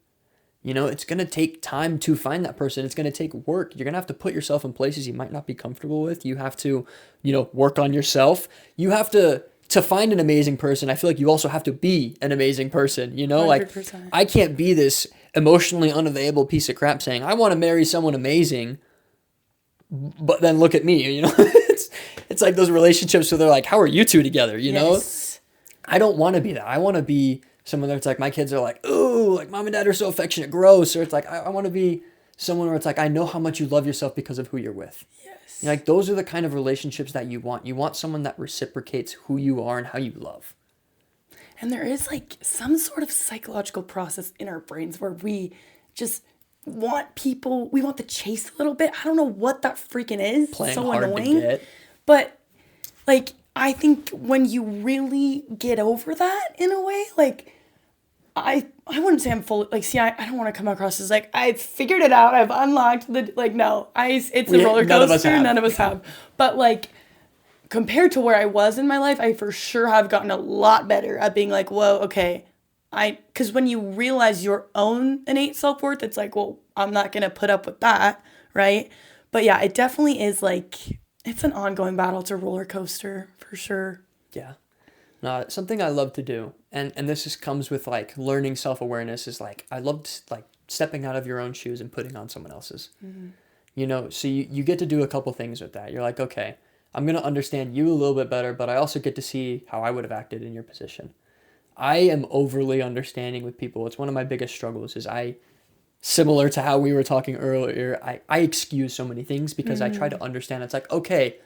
You know, it's going to take time to find that person. It's going to take work. You're going to have to put yourself in places you might not be comfortable with. You have to, you know, work on yourself. You have to find an amazing person. I feel like you also have to be an amazing person, you know? 100%. Like, I can't be this emotionally unavailable piece of crap saying, I want to marry someone amazing, but then look at me, you know? It's like those relationships where they're like, how are you two together, you know? I don't want to be that. I want to be someone that's like, my kids are like, ooh, like mom and dad are so affectionate, gross. Or it's like, I want to be someone where it's like, I know how much you love yourself because of who you're with. Yes. Like, those are the kind of relationships that you want. You want someone that reciprocates who you are and how you love. And there is like some sort of psychological process in our brains where we just want people, we want the chase a little bit. I don't know what that freaking is. Playing so hard annoying. to get. But like, I think when you really get over that in a way, like, I wouldn't say I'm full, like, see, I don't want to come across as like, I figured it out, I've unlocked the, like, no, it's a roller coaster, none of us have. But like, compared to where I was in my life, I for sure have gotten a lot better at being like, whoa, okay, because when you realize your own innate self-worth, it's like, well, I'm not going to put up with that, right? But yeah, it definitely is like, it's an ongoing battle. It's a roller coaster for sure. Yeah. No, something I love to do, and this just comes with like learning self-awareness, is like, I love like stepping out of your own shoes and putting on someone else's. Mm-hmm. You know, so you get to do a couple things with that. You're like, okay, I'm going to understand you a little bit better, but I also get to see how I would have acted in your position. I am overly understanding with people. It's one of my biggest struggles is similar to how we were talking earlier, I excuse so many things because I try to understand. It's like, okay,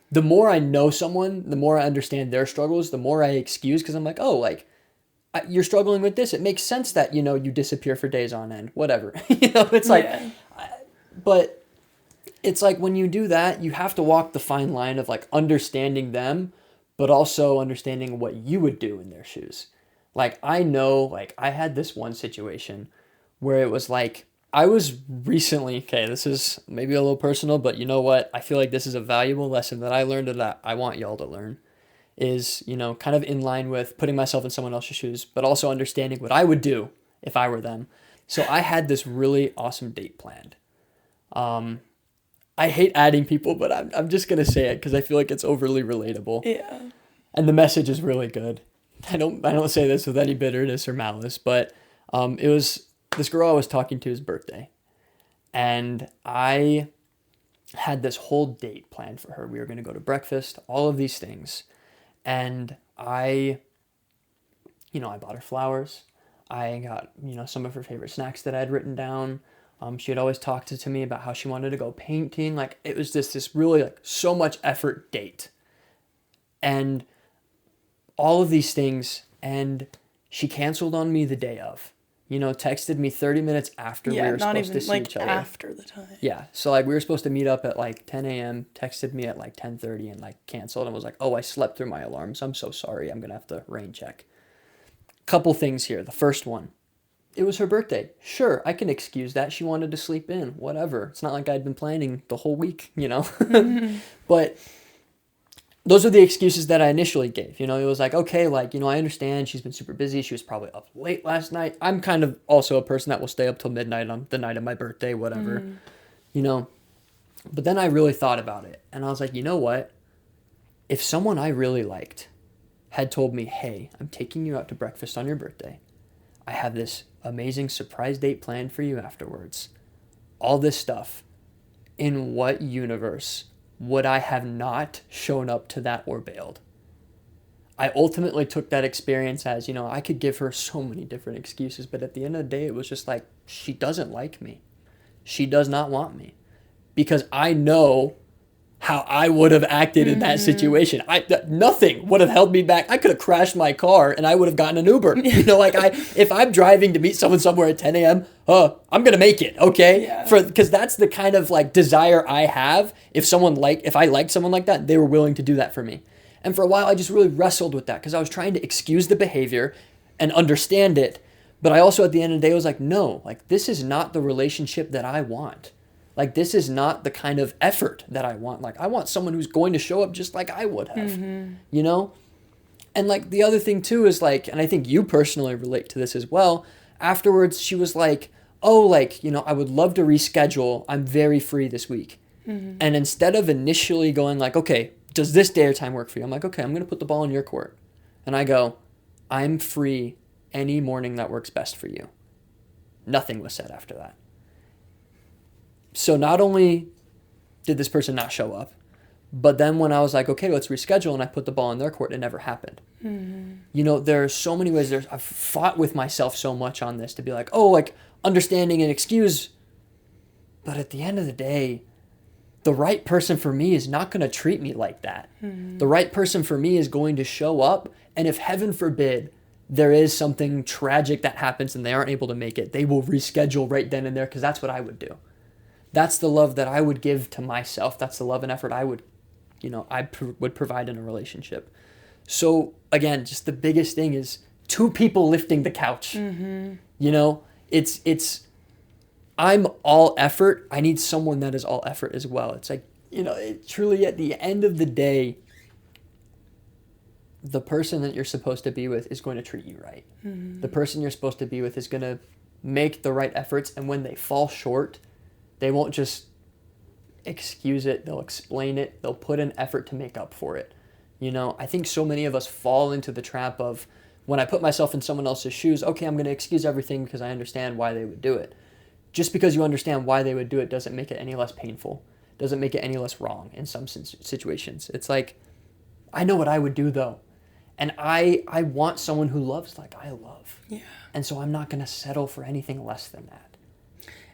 the more I know someone, the more I understand their struggles, the more I excuse because I'm like, oh, like, you're struggling with this. It makes sense that, you know, you disappear for days on end, whatever. You know, it's like, but it's like when you do that, you have to walk the fine line of like understanding them, but also understanding what you would do in their shoes. Like, I know, like, I had this one situation where it was like, I was recently, okay, this is maybe a little personal, but you know what? I feel like this is a valuable lesson that I learned and that I want y'all to learn is, you know, kind of in line with putting myself in someone else's shoes, but also understanding what I would do if I were them. So I had this really awesome date planned. I hate adding people, but I'm just going to say it because I feel like it's overly relatable. Yeah. And the message is really good. I don't say this with any bitterness or malice, but it was this girl I was talking to's birthday. And I had this whole date planned for her. We were going to go to breakfast, all of these things. And I bought her flowers. I got, some of her favorite snacks that I had written down. She had always talked to me about how she wanted to go painting. Like, it was just this really, like, so much effort date. And all of these things, and she canceled on me the day of. Texted me 30 minutes after we were supposed to see each other. After the time. Yeah. So, like, we were supposed to meet up at, like, 10 a.m., texted me at, like, 10:30 and, like, canceled and was like, oh, I slept through my alarms. I'm so sorry. I'm going to have to rain check. Couple things here. The first one, it was her birthday. Sure, I can excuse that. She wanted to sleep in. Whatever. It's not like I'd been planning the whole week, Mm-hmm. But those are the excuses that I initially gave. It was like, okay, like, I understand she's been super busy. She was probably up late last night. I'm kind of also a person that will stay up till midnight on the night of my birthday, whatever, But then I really thought about it. And I was like, you know what? If someone I really liked had told me, hey, I'm taking you out to breakfast on your birthday. I have this amazing surprise date planned for you afterwards. All this stuff. In what universe would I have not shown up to that or bailed? I ultimately took that experience as, I could give her so many different excuses, but at the end of the day, it was just like, she doesn't like me. She does not want me. Because I know how I would have acted in that situation. Nothing would have held me back. I could have crashed my car and I would have gotten an Uber. If I'm driving to meet someone somewhere at 10 a.m., I'm going to make it, okay? Yeah. Because that's the kind of like desire I have. If I liked someone like that, they were willing to do that for me. And for a while, I just really wrestled with that because I was trying to excuse the behavior and understand it. But I also, at the end of the day, was like, no, like, this is not the relationship that I want. Like, this is not the kind of effort that I want. Like, I want someone who's going to show up just like I would have, And, like, the other thing, too, is, like, and I think you personally relate to this as well. Afterwards, she was like, oh, like, I would love to reschedule. I'm very free this week. Mm-hmm. And instead of initially going like, okay, does this day or time work for you? I'm like, okay, I'm going to put the ball in your court. And I go, I'm free any morning that works best for you. Nothing was said after that. So not only did this person not show up, but then when I was like, okay, let's reschedule, and I put the ball in their court, it never happened. Mm-hmm. There are so many ways. I've fought with myself so much on this to be like, oh, like understanding and excuse. But at the end of the day, the right person for me is not going to treat me like that. Mm-hmm. The right person for me is going to show up, and if heaven forbid there is something tragic that happens and they aren't able to make it, they will reschedule right then and there because that's what I would do. That's the love that I would give to myself. That's the love and effort I would, would provide in a relationship. So again, just the biggest thing is two people lifting the couch. Mm-hmm. It's I'm all effort. I need someone that is all effort as well. It's like, truly at the end of the day, the person that you're supposed to be with is going to treat you right. Mm-hmm. The person you're supposed to be with is going to make the right efforts. And when they fall short, they won't just excuse it. They'll explain it. They'll put an effort to make up for it. I think so many of us fall into the trap of when I put myself in someone else's shoes, okay, I'm going to excuse everything because I understand why they would do it. Just because you understand why they would do it doesn't make it any less painful. Doesn't make it any less wrong in some situations. It's like, I know what I would do though. And I want someone who loves like I love. Yeah. And so I'm not going to settle for anything less than that.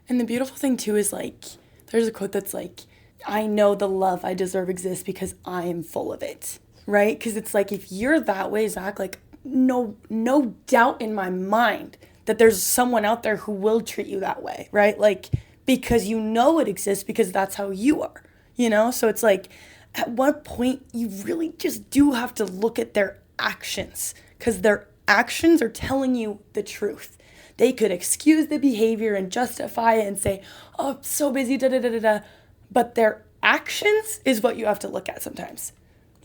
And the beautiful thing too is like, there's a quote that's like, I know the love I deserve exists because I am full of it, right? Because it's like, if you're that way, Zach, like no doubt in my mind that there's someone out there who will treat you that way, right? Like, because it exists because that's how you are, So it's like, at what point you really just do have to look at their actions because their actions are telling you the truth. They could excuse the behavior and justify it and say, oh, I'm so busy, da-da-da-da-da. But their actions is what you have to look at sometimes.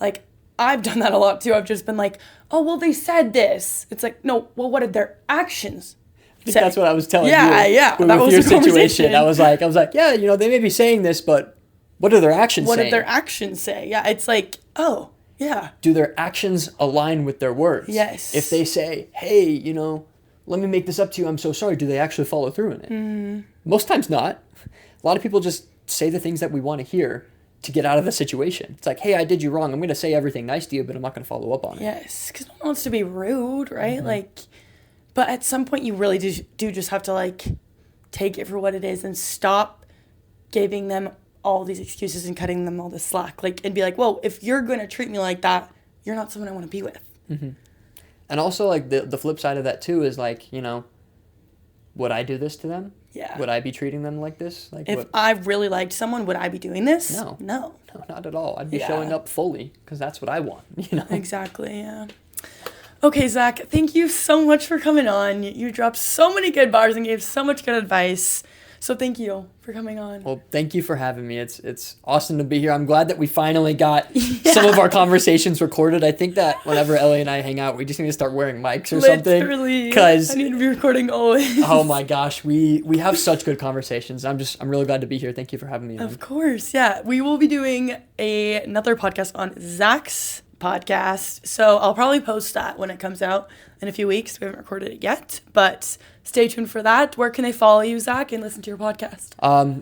Like, I've done that a lot too. I've just been like, oh, well, they said this. It's like, no, well, what did their actions say? That's what I was telling you. Yeah. That was your situation. I was like, yeah, they may be saying this, but what are their actions saying? What did their actions say? Yeah, it's like, oh, yeah. Do their actions align with their words? Yes. If they say, hey, let me make this up to you, I'm so sorry, do they actually follow through in it? Mm. Most times not. A lot of people just say the things that we want to hear to get out of the situation. It's like, hey, I did you wrong. I'm going to say everything nice to you, but I'm not going to follow up on it. Yes, because no one wants to be rude, right? Like, but at some point you really do just have to like take it for what it is and stop giving them all these excuses and cutting them all the slack. Like, and be like, well, if you're going to treat me like that, you're not someone I want to be with. And also, like, the flip side of that, too, is, like, you know, would I do this to them? Yeah. Would I be treating them like this? Like, If I really liked someone, would I be doing this? No. No. No, not at all. I'd be Yeah. showing up fully because that's what I want, you know? Exactly, yeah. Okay, Zach, thank you so much for coming on. You dropped so many good bars and gave so much good advice. So thank you for coming on. Well, thank you for having me. It's awesome to be here. I'm glad that we finally got some of our conversations recorded. I think that whenever Ellie and I hang out, we just need to start wearing mics or something. Literally. Because I need to be recording always. oh my gosh, we have such good conversations. I'm really glad to be here. Thank you for having me on. Of course, yeah. We will be doing another podcast on Zach's podcast. So I'll probably post that when it comes out in a few weeks. We haven't recorded it yet, but stay tuned for that. Where can they follow you, Zach, and listen to your podcast?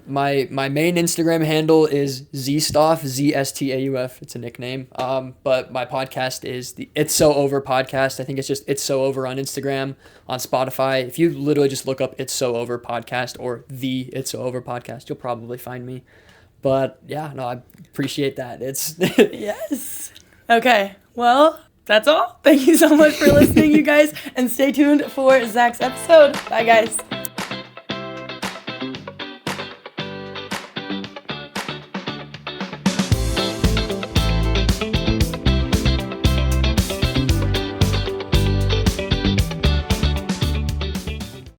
My main Instagram handle is Zstauf, Zstauf. It's a nickname. But my podcast is the It's So Over podcast. I think it's just It's So Over on Instagram, on Spotify. If you literally just look up It's So Over podcast or the It's So Over podcast, you'll probably find me. But yeah, no, I appreciate that. It's Yes. Okay. Well, that's all. Thank you so much for listening, you guys, and stay tuned for Zach's episode. Bye, guys.